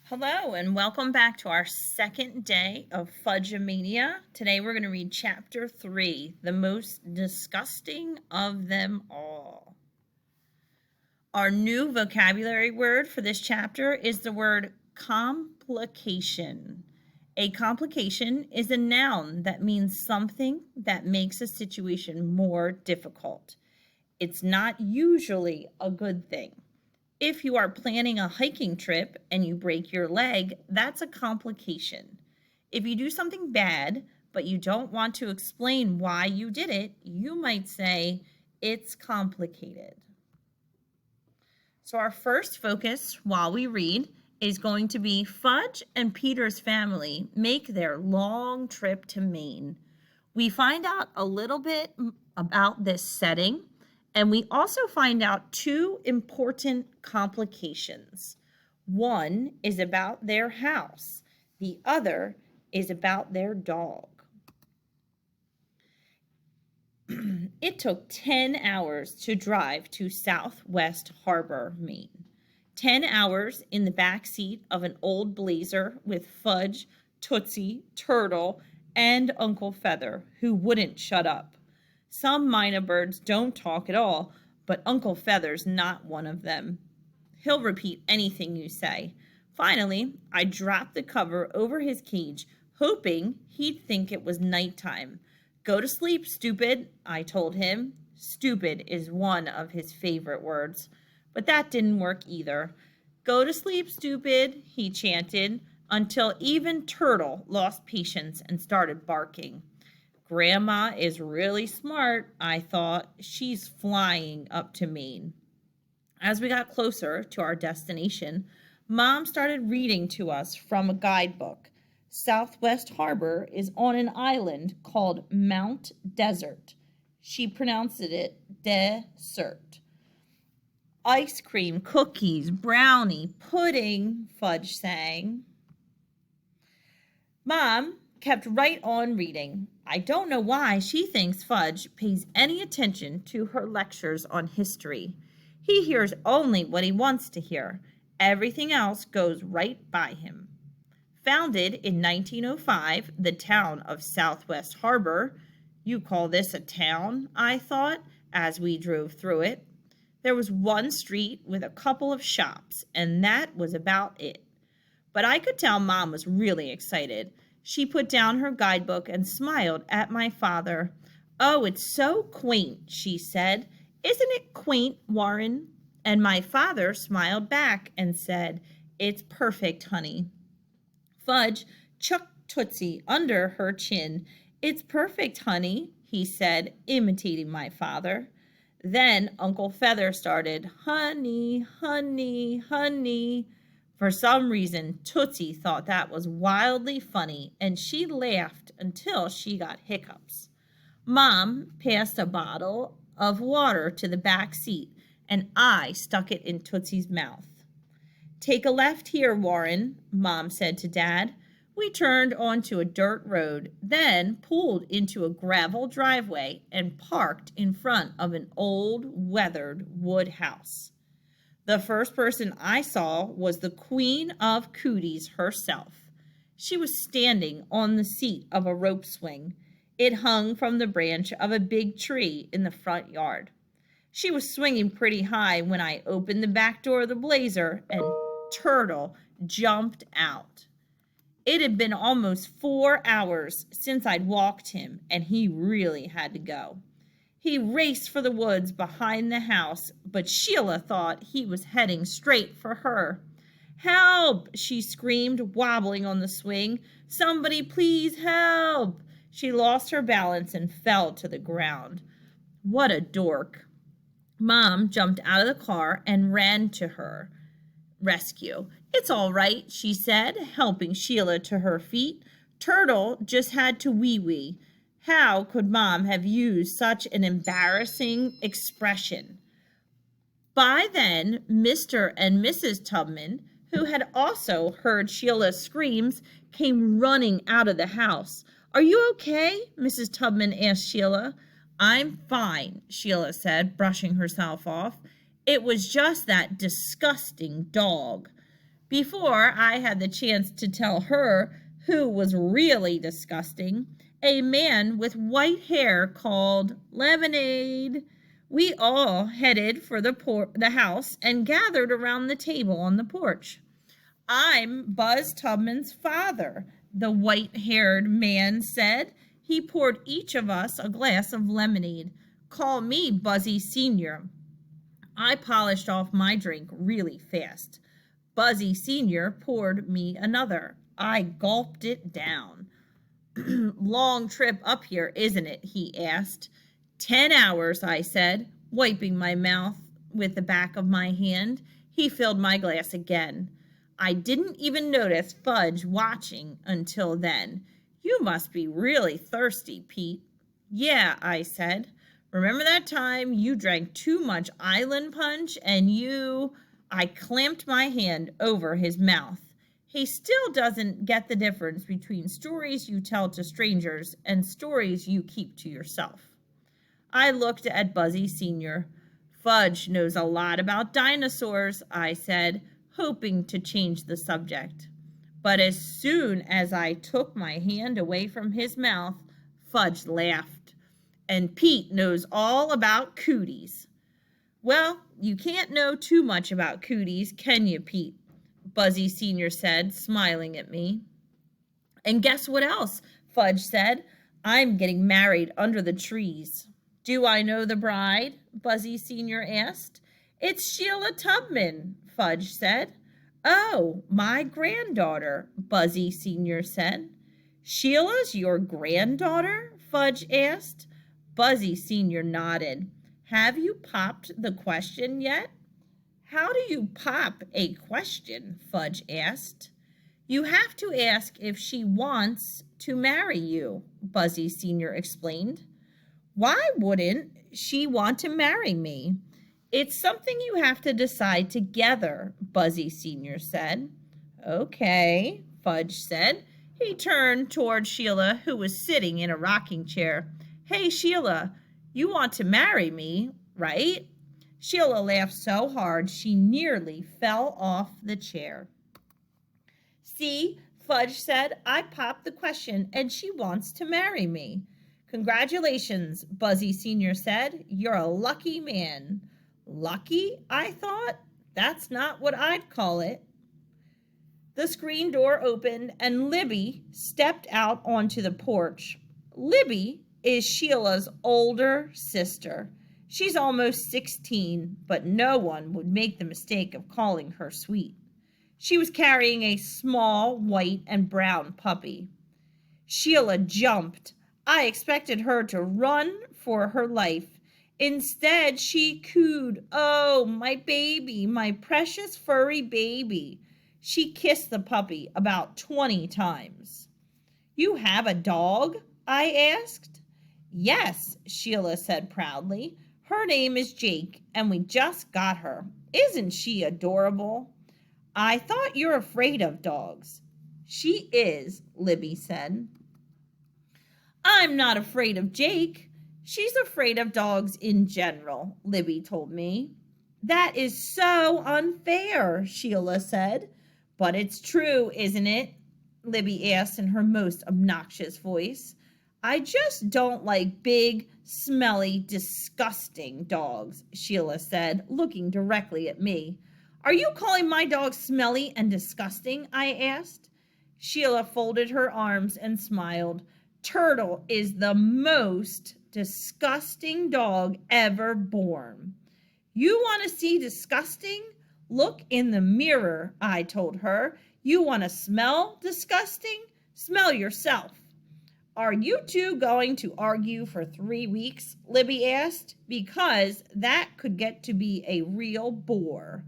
Hello and welcome back to our second day of Fudge-A-Mania. Today we're going to read chapter 3, the most disgusting of them all. Our new vocabulary word for this chapter is the word complication. A complication is a noun that means something that makes a situation more difficult. It's not usually a good thing. If you are planning a hiking trip and you break your leg, that's a complication. If you do something bad, but you don't want to explain why you did it, you might say, it's complicated. So our first focus while we read is going to be Fudge and Peter's family make their long trip to Maine. We find out a little bit about this setting, and we also find out two important complications. One is about their house. The other is about their dog. It took 10 hours to drive to Southwest Harbor, Maine. 10 hours in the back seat of an old Blazer with Fudge, Tootsie, Turtle, and Uncle Feather, who wouldn't shut up. Some minor birds don't talk at all, but Uncle Feather's not one of them. He'll repeat anything you say. Finally, I dropped the cover over his cage, hoping he'd think it was nighttime. Go to sleep, stupid, I told him. Stupid is one of his favorite words. But that didn't work either. Go to sleep, stupid, he chanted, until even Turtle lost patience and started barking. Grandma is really smart, I thought. She's flying up to Maine. As we got closer to our destination, Mom started reading to us from a guidebook. Southwest Harbor is on an island called Mount Desert. She pronounced it desert. Ice cream, cookies, brownie, pudding, Fudge sang. Mom kept right on reading. I don't know why she thinks Fudge pays any attention to her lectures on history. He hears only what he wants to hear. Everything else goes right by him. Founded in 1905, the town of Southwest Harbor. You call this a town, I thought, as we drove through it. There was one street with a couple of shops, and that was about it. But I could tell Mom was really excited. She put down her guidebook and smiled at my father. Oh, it's so quaint, she said. Isn't it quaint, Warren? And my father smiled back and said, it's perfect, honey. Fudge chucked Tootsie under her chin. It's perfect, honey, he said, imitating my father. Then Uncle Feather started, honey, honey, honey. For some reason, Tootsie thought that was wildly funny, and she laughed until she got hiccups. Mom passed a bottle of water to the back seat, and I stuck it in Tootsie's mouth. Take a left here, Warren, Mom said to Dad. We turned onto a dirt road, then pulled into a gravel driveway and parked in front of an old, weathered wood house. The first person I saw was the Queen of Cooties herself. She was standing on the seat of a rope swing. It hung from the branch of a big tree in the front yard. She was swinging pretty high when I opened the back door of the Blazer and Turtle jumped out. It had been almost 4 hours since I'd walked him, and he really had to go. He raced for the woods behind the house, but Sheila thought he was heading straight for her. Help! She screamed, wobbling on the swing. Somebody please help! She lost her balance and fell to the ground. What a dork. Mom jumped out of the car and ran to her rescue. It's all right, she said, helping Sheila to her feet. Turtle just had to wee-wee. How could Mom have used such an embarrassing expression? By then, Mr. and Mrs. Tubman, who had also heard Sheila's screams, came running out of the house. Are you okay? Mrs. Tubman asked Sheila. I'm fine, Sheila said, brushing herself off. It was just that disgusting dog. Before I had the chance to tell her who was really disgusting, a man with white hair called Lemonade. We all headed for the house and gathered around the table on the porch. I'm Buzz Tubman's father, the white-haired man said. He poured each of us a glass of lemonade. Call me Buzzy Sr. I polished off my drink really fast. Buzzy Sr. poured me another. I gulped it down. Long trip up here, isn't it? He asked. 10 hours, I said, wiping my mouth with the back of my hand. He filled my glass again. I didn't even notice Fudge watching until then. You must be really thirsty, Pete. Yeah, I said. Remember that time you drank too much island punch and I clamped my hand over his mouth. He still doesn't get the difference between stories you tell to strangers and stories you keep to yourself. I looked at Buzzy Sr. Fudge knows a lot about dinosaurs, I said, hoping to change the subject. But as soon as I took my hand away from his mouth, Fudge laughed. And Pete knows all about cooties. Well, you can't know too much about cooties, can you, Pete? Buzzy Sr. said, smiling at me. And guess what else? Fudge said. I'm getting married under the trees. Do I know the bride? Buzzy Sr. asked. It's Sheila Tubman, Fudge said. Oh, my granddaughter, Buzzy Sr. said. Sheila's your granddaughter? Fudge asked. Buzzy Sr. nodded. Have you popped the question yet? How do you pop a question? Fudge asked. You have to ask if she wants to marry you, Buzzy Sr. explained. Why wouldn't she want to marry me? It's something you have to decide together, Buzzy Sr. said. Okay, Fudge said. He turned toward Sheila, who was sitting in a rocking chair. Hey, Sheila, you want to marry me, right? Sheila laughed so hard she nearly fell off the chair. See, Fudge said, I popped the question and she wants to marry me. Congratulations, Buzzy Sr. said. You're a lucky man. Lucky, I thought? That's not what I'd call it. The screen door opened and Libby stepped out onto the porch. Libby is Sheila's older sister. She's almost 16, but no one would make the mistake of calling her sweet. She was carrying a small white and brown puppy. Sheila jumped. I expected her to run for her life. Instead, she cooed, "Oh, my baby, my precious furry baby." She kissed the puppy about 20 times. You have a dog? I asked. Yes, Sheila said proudly. Her name is Jake, and we just got her. Isn't she adorable? I thought you're afraid of dogs. She is, Libby said. I'm not afraid of Jake. She's afraid of dogs in general, Libby told me. That is so unfair, Sheila said. But it's true, isn't it? Libby asked in her most obnoxious voice. I just don't like big, smelly, disgusting dogs, Sheila said, looking directly at me. Are you calling my dog smelly and disgusting? I asked. Sheila folded her arms and smiled. Turtle is the most disgusting dog ever born. You want to see disgusting? Look in the mirror, I told her. You want to smell disgusting? Smell yourself. Are you two going to argue for 3 weeks? Libby asked, because that could get to be a real bore.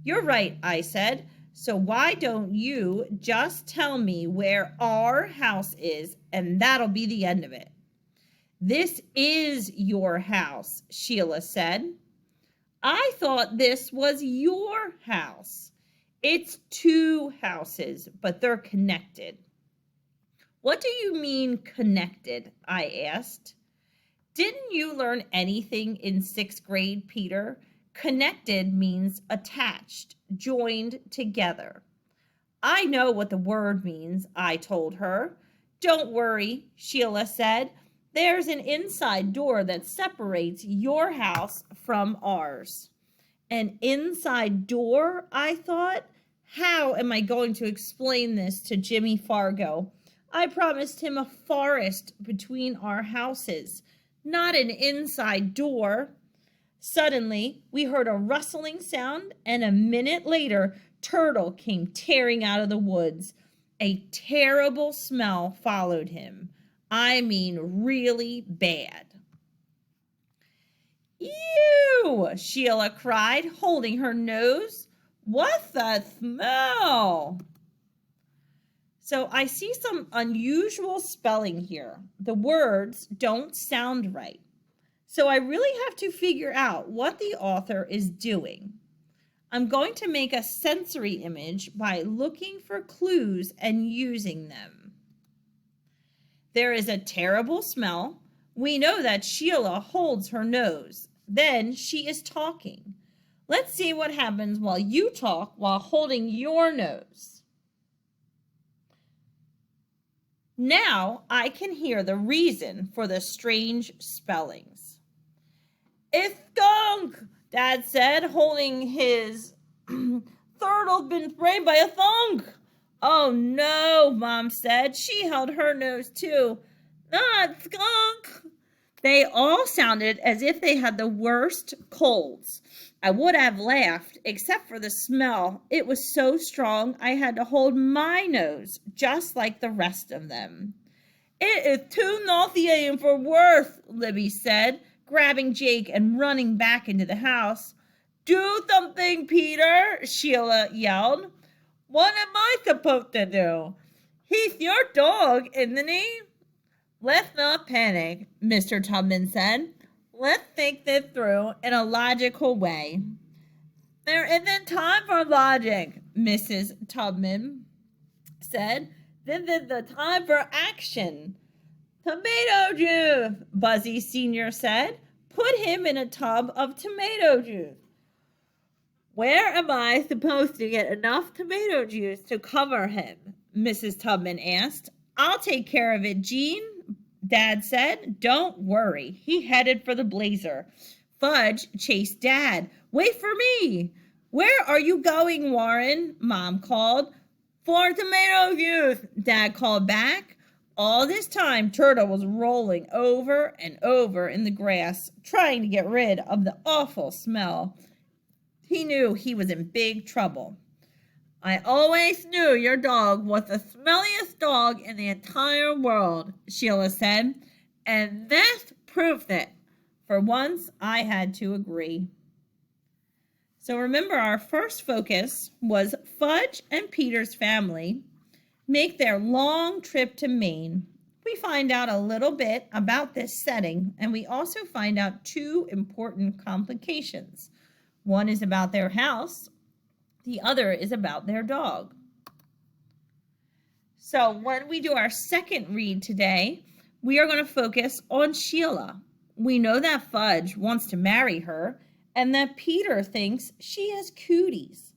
You're right, I said. So why don't you just tell me where our house is, and that'll be the end of it. This is your house, Sheila said. I thought this was your house. It's 2 houses, but they're connected. What do you mean connected? I asked. Didn't you learn anything in 6th grade, Peter? Connected means attached, joined together. I know what the word means, I told her. Don't worry, Sheila said. There's an inside door that separates your house from ours. An inside door, I thought. How am I going to explain this to Jimmy Fargo? I promised him a forest between our houses, not an inside door. Suddenly, we heard a rustling sound, and a minute later, Turtle came tearing out of the woods. A terrible smell followed him. I mean, really bad. Ew! Sheila cried, holding her nose. What the smell? So I see some unusual spelling here. The words don't sound right. So I really have to figure out what the author is doing. I'm going to make a sensory image by looking for clues and using them. There is a terrible smell. We know that Sheila holds her nose. Then she is talking. Let's see what happens while you talk while holding your nose. Now I can hear the reason for the strange spellings. It stunk, Dad said, holding his turtle's been sprayed by a thunk. Oh no, Mom said. She held her nose too. Not skunk. They all sounded as if they had the worst colds. I would have laughed, except for the smell. It was so strong I had to hold my nose, just like the rest of them. It is too nauseating for words, Libby said, grabbing Jake and running back into the house. Do something, Peter, Sheila yelled. What am I supposed to do? He's your dog, isn't he? Let's not panic, Mr. Tubman said. Let's think this through in a logical way. There isn't time for logic, Mrs. Tubman said. This is the time for action. Tomato juice, Buzzy Sr. said. Put him in a tub of tomato juice. Where am I supposed to get enough tomato juice to cover him? Mrs. Tubman asked. I'll take care of it, Jean, Dad said. Don't worry. He headed for the blazer. Fudge chased Dad. Wait for me. Where are you going, Warren? Mom called. For tomato juice, Dad called back. All this time, Turtle was rolling over and over in the grass, trying to get rid of the awful smell. He knew he was in big trouble. I always knew your dog was the smelliest dog in the entire world, Sheila said, and this proved it. For once, I had to agree. So remember, our first focus was Fudge and Peter's family make their long trip to Maine. We find out a little bit about this setting, and we also find out two important complications. One is about their house. The other is about their dog. So when we do our second read today, we are going to focus on Sheila. We know that Fudge wants to marry her and that Peter thinks she has cooties.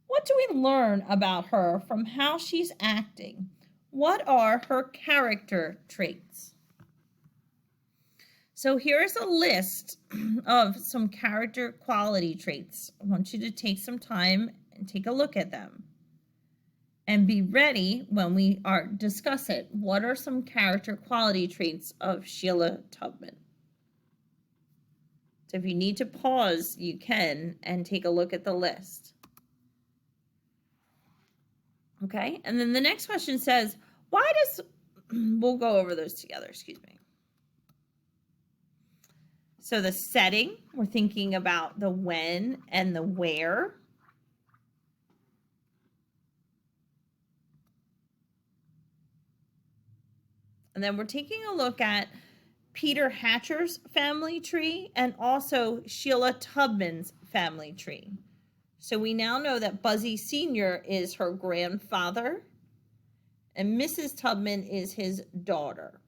What do we learn about her from how she's acting? What are her character traits? So here's a list of some character quality traits. I want you to take some time and take a look at them. And be ready when we discuss it. What are some character quality traits of Sheila Tubman? So if you need to pause, you can, and take a look at the list. Okay, and then the next question says, we'll go over those together, excuse me. So the setting, we're thinking about the when and the where. And then we're taking a look at Peter Hatcher's family tree and also Sheila Tubman's family tree. So we now know that Buzzy Sr. is her grandfather and Mrs. Tubman is his daughter.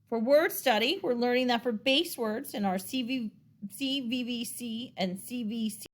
For word study, we're learning that for base words in our CV CVVC and CVC